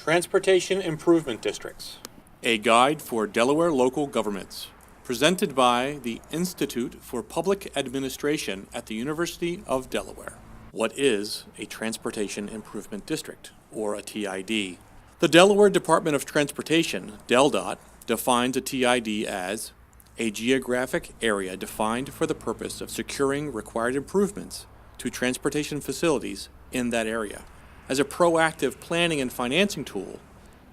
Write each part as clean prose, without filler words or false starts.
Transportation Improvement Districts. A Guide for Delaware Local Governments. Presented by the Institute for Public Administration at the University of Delaware. What is a Transportation Improvement District, or a TID? The Delaware Department of Transportation, DelDOT, defines a TID as a geographic area defined for the purpose of securing required improvements to transportation facilities in that area. As a proactive planning and financing tool,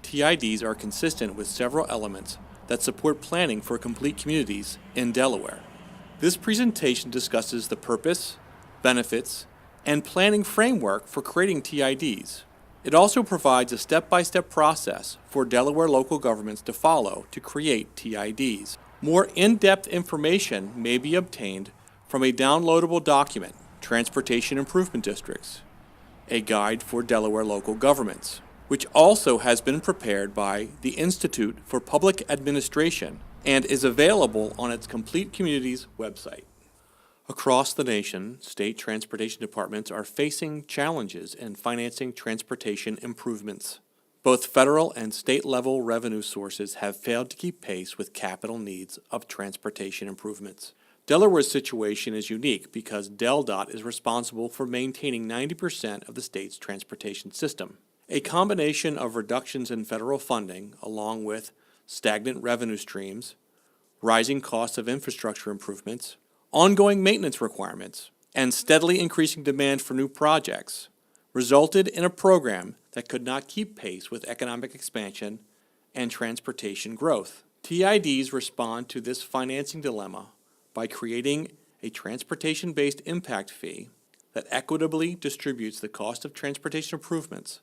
TIDs are consistent with several elements that support planning for complete communities in Delaware. This presentation discusses the purpose, benefits, and planning framework for creating TIDs. It also provides a step-by-step process for Delaware local governments to follow to create TIDs. More in-depth information may be obtained from a downloadable document, Transportation Improvement Districts, a guide for Delaware local governments, which also has been prepared by the Institute for Public Administration and is available on its Complete Communities website. Across the nation, state transportation departments are facing challenges in financing transportation improvements. Both federal and state-level revenue sources have failed to keep pace with capital needs of transportation improvements. Delaware's situation is unique because DelDOT is responsible for maintaining 90% of the state's transportation system. A combination of reductions in federal funding, along with stagnant revenue streams, rising costs of infrastructure improvements, ongoing maintenance requirements, and steadily increasing demand for new projects, resulted in a program that could not keep pace with economic expansion and transportation growth. TIDs respond to this financing dilemma by creating a transportation-based impact fee that equitably distributes the cost of transportation improvements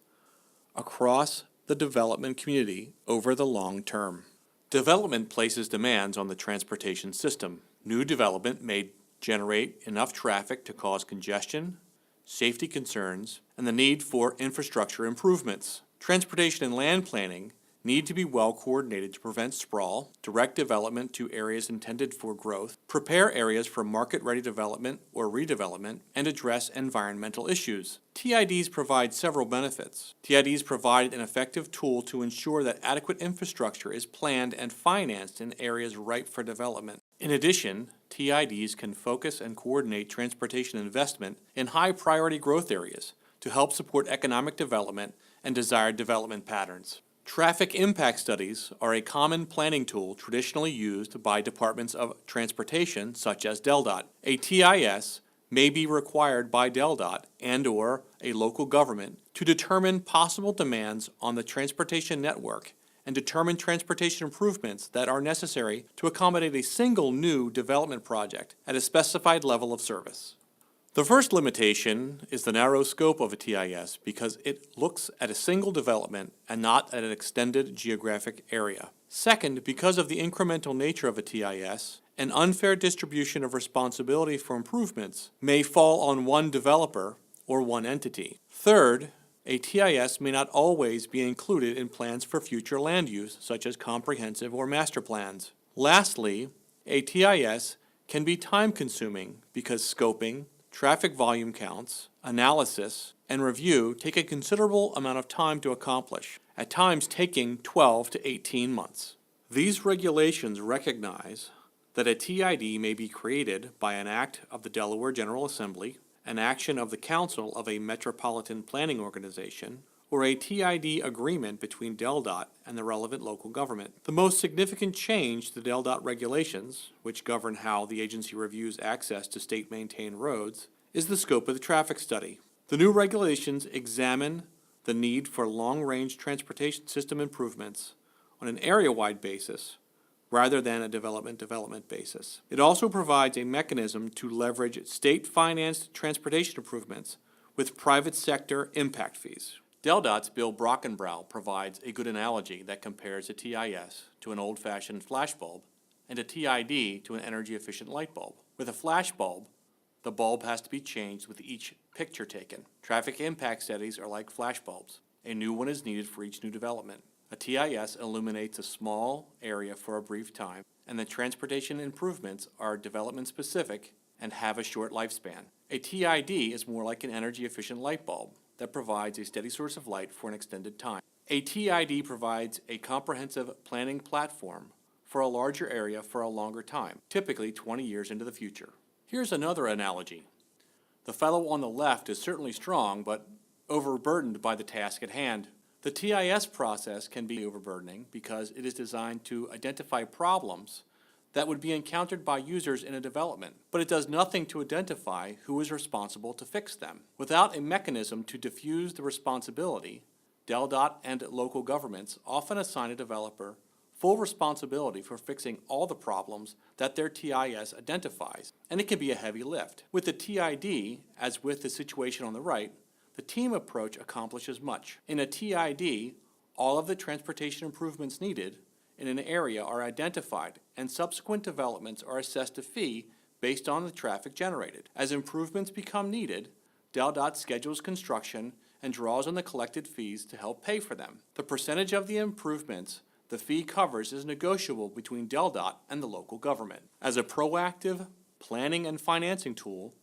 across the development community over the long term. Development places demands on the transportation system. New development may generate enough traffic to cause congestion, safety concerns, and the need for infrastructure improvements. Transportation and land planning need to be well coordinated to prevent sprawl, direct development to areas intended for growth, prepare areas for market-ready development or redevelopment, and address environmental issues. TIDs provide several benefits. TIDs provide an effective tool to ensure that adequate infrastructure is planned and financed in areas ripe for development. In addition, TIDs can focus and coordinate transportation investment in high-priority growth areas to help support economic development and desired development patterns. Traffic impact studies are a common planning tool traditionally used by departments of transportation such as DelDOT. A TIS may be required by DelDOT and/or a local government to determine possible demands on the transportation network and determine transportation improvements that are necessary to accommodate a single new development project at a specified level of service. The first limitation is the narrow scope of a TIS because it looks at a single development and not at an extended geographic area. Second, because of the incremental nature of a TIS, an unfair distribution of responsibility for improvements may fall on one developer or one entity. Third, a TIS may not always be included in plans for future land use, such as comprehensive or master plans. Lastly, a TIS can be time-consuming because scoping, traffic volume counts, analysis, and review take a considerable amount of time to accomplish, at times taking 12 to 18 months. These regulations recognize that a TID may be created by an act of the Delaware General Assembly, an action of the Council of a Metropolitan Planning Organization, or a TID agreement between DelDOT and the relevant local government. The most significant change to the DelDOT regulations, which govern how the agency reviews access to state-maintained roads, is the scope of the traffic study. The new regulations examine the need for long-range transportation system improvements on an area-wide basis rather than a development basis. It also provides a mechanism to leverage state-financed transportation improvements with private sector impact fees. DelDOT's Bill Brockenbrow provides a good analogy that compares a TIS to an old-fashioned flashbulb and a TID to an energy-efficient light bulb. With a flashbulb, the bulb has to be changed with each picture taken. Traffic impact studies are like flashbulbs. A new one is needed for each new development. A TIS illuminates a small area for a brief time, and the transportation improvements are development-specific and have a short lifespan. A TID is more like an energy-efficient light bulb. that provides a steady source of light for an extended time. A TID provides a comprehensive planning platform for a larger area for a longer time, typically 20 years into the future. Here's another analogy. The fellow on the left is certainly strong, but overburdened by the task at hand. The TIS process can be overburdening because it is designed to identify problems that would be encountered by users in a development, but it does nothing to identify who is responsible to fix them. Without a mechanism to diffuse the responsibility, DelDOT and local governments often assign a developer full responsibility for fixing all the problems that their TIS identifies, and it can be a heavy lift. With the TID, as with the situation on the right, the team approach accomplishes much. In a TID, all of the transportation improvements needed in an area are identified, and subsequent developments are assessed a fee based on the traffic generated. As improvements become needed, DelDOT schedules construction and draws on the collected fees to help pay for them. The percentage of the improvements the fee covers is negotiable between DelDOT and the local government. As a proactive planning and financing tool,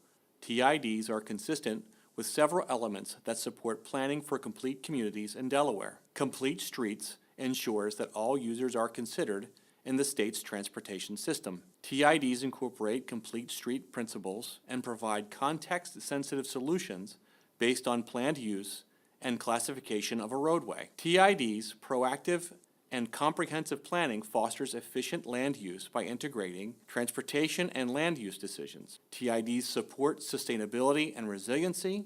TIDs are consistent with several elements that support planning for complete communities in Delaware. Complete Streets ensures that all users are considered in the state's transportation system. TIDs incorporate complete street principles and provide context-sensitive solutions based on planned use and classification of a roadway. TIDs' proactive and comprehensive planning fosters efficient land use by integrating transportation and land use decisions. TIDs support sustainability and resiliency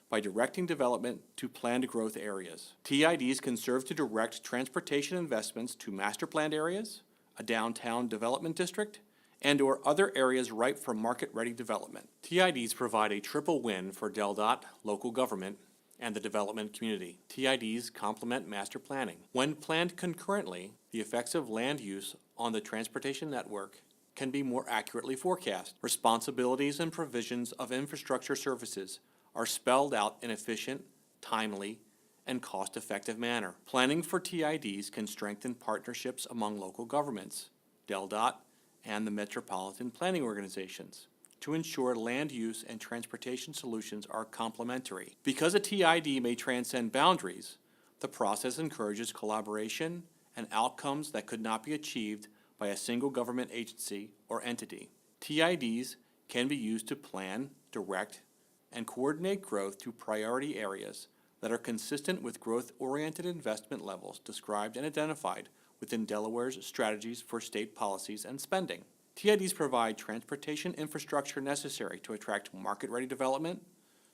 by directing development to planned growth areas. TIDs can serve to direct transportation investments to master planned areas, a downtown development district, and/or other areas ripe for market-ready development. TIDs provide a triple win for DelDOT, local government, and the development community. TIDs complement master planning. When planned concurrently, the effects of land use on the transportation network can be more accurately forecast. Responsibilities and provisions of infrastructure services are spelled out in efficient, timely, and cost-effective manner. Planning for TIDs can strengthen partnerships among local governments, DelDOT, and the metropolitan planning organizations, to ensure land use and transportation solutions are complementary. Because a TID may transcend boundaries, the process encourages collaboration and outcomes that could not be achieved by a single government agency or entity. TIDs can be used to plan, direct, and coordinate growth to priority areas that are consistent with growth-oriented investment levels described and identified within Delaware's strategies for state policies and spending. TIDs provide transportation infrastructure necessary to attract market-ready development,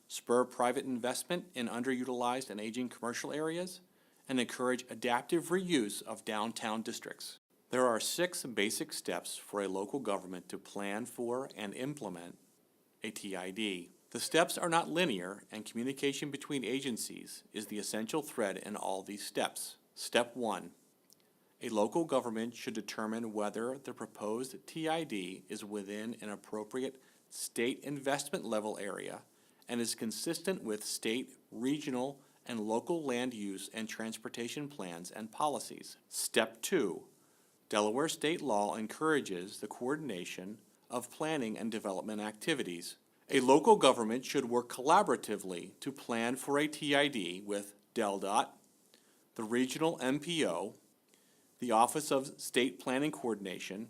spur private investment in underutilized and aging commercial areas, and encourage adaptive reuse of downtown districts. There are 6 basic steps for a local government to plan for and implement a TID. The steps are not linear, and communication between agencies is the essential thread in all these steps. Step 1. A local government should determine whether the proposed TID is within an appropriate state investment level area and is consistent with state, regional, and local land use and transportation plans and policies. Step 2. Delaware state law encourages the coordination of planning and development activities. A local government should work collaboratively to plan for a TID with DelDOT, the regional MPO, the Office of State Planning Coordination,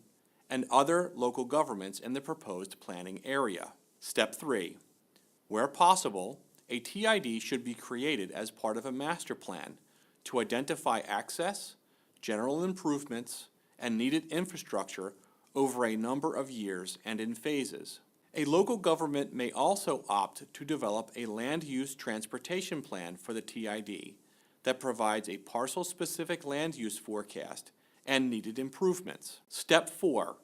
and other local governments in the proposed planning area. Step 3. Where possible, a TID should be created as part of a master plan to identify access, general improvements, and needed infrastructure over a number of years and in phases. A local government may also opt to develop a land use transportation plan for the TID that provides a parcel-specific land use forecast and needed improvements. Step 4.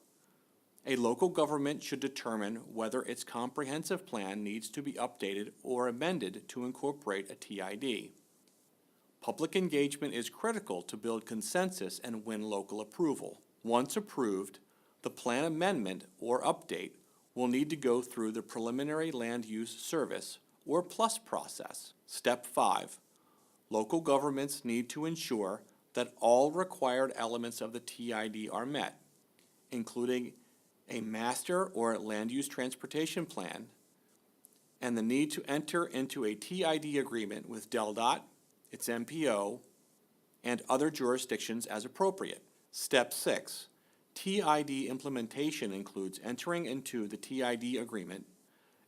A local government should determine whether its comprehensive plan needs to be updated or amended to incorporate a TID. Public engagement is critical to build consensus and win local approval. Once approved, the plan amendment or update will need to go through the Preliminary Land Use Service, or PLUS process. Step 5. Local governments need to ensure that all required elements of the TID are met, including a master or land use transportation plan, and the need to enter into a TID agreement with DelDOT, its MPO, and other jurisdictions as appropriate. Step 6. TID implementation includes entering into the TID agreement,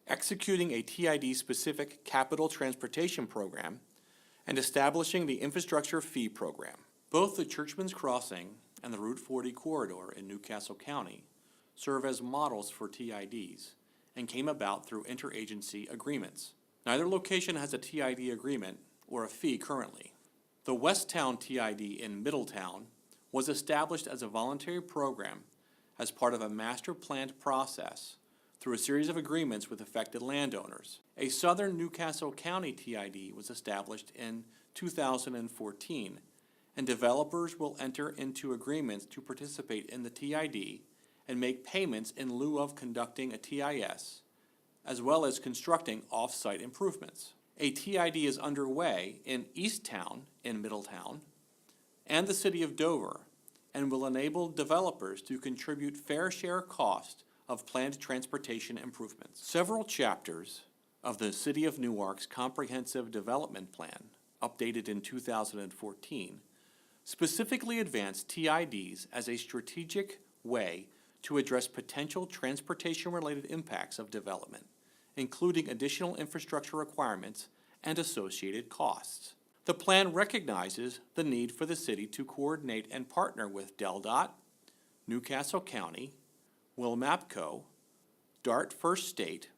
executing a TID-specific capital transportation program, and establishing the infrastructure fee program. Both the Churchman's Crossing and the Route 40 corridor in Newcastle County serve as models for TIDs and came about through interagency agreements. Neither location has a TID agreement or a fee currently. The Westtown TID in Middletown was established as a voluntary program as part of a master planned process through a series of agreements with affected landowners. A Southern Newcastle County TID was established in 2014, and developers will enter into agreements to participate in the TID and make payments in lieu of conducting a TIS, as well as constructing off-site improvements. A TID is underway in Easttown in Middletown and the city of Dover, and will enable developers to contribute fair share cost of planned transportation improvements. Several chapters of the City of Newark's Comprehensive Development Plan, updated in 2014, specifically advanced TIDs as a strategic way to address potential transportation-related impacts of development, including additional infrastructure requirements and associated costs. The plan recognizes the need for the city to coordinate and partner with DelDOT, Newcastle County, Wilmapco, DART First State,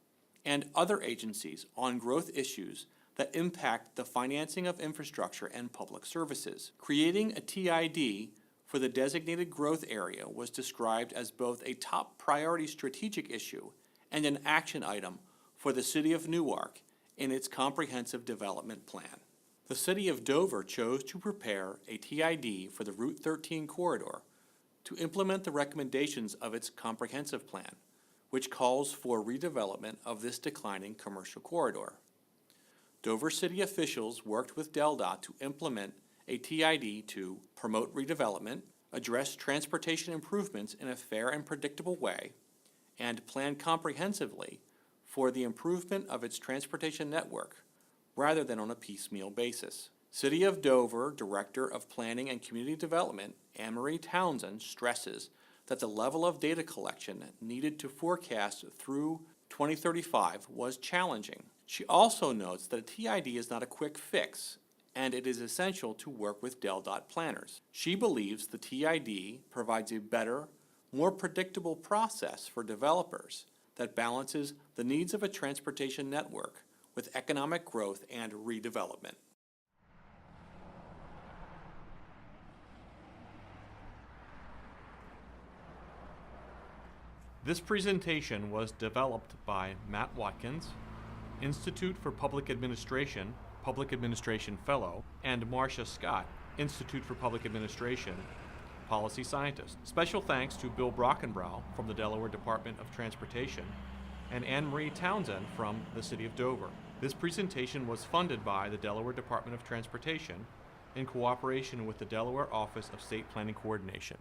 and other agencies on growth issues that impact the financing of infrastructure and public services. Creating a TID for the designated growth area was described as both a top priority strategic issue and an action item for the City of Newark in its comprehensive development plan. The City of Dover chose to prepare a TID for the Route 13 corridor to implement the recommendations of its comprehensive plan, which calls for redevelopment of this declining commercial corridor. Dover City officials worked with DelDOT to implement a TID to promote redevelopment, address transportation improvements in a fair and predictable way, and plan comprehensively for the improvement of its transportation network rather than on a piecemeal basis. City of Dover Director of Planning and Community Development, Anne-Marie Townsend, stresses that the level of data collection needed to forecast through 2035 was challenging. She also notes that a TID is not a quick fix, and it is essential to work with DelDOT planners. She believes the TID provides a better, more predictable process for developers that balances the needs of a transportation network with economic growth and redevelopment. This presentation was developed by Matt Watkins, Institute for Public Administration Fellow, and Marcia Scott, Institute for Public Administration Policy Scientist. Special thanks to Bill Brockenbrough from the Delaware Department of Transportation and Anne-Marie Townsend from the City of Dover. This presentation was funded by the Delaware Department of Transportation in cooperation with the Delaware Office of State Planning Coordination.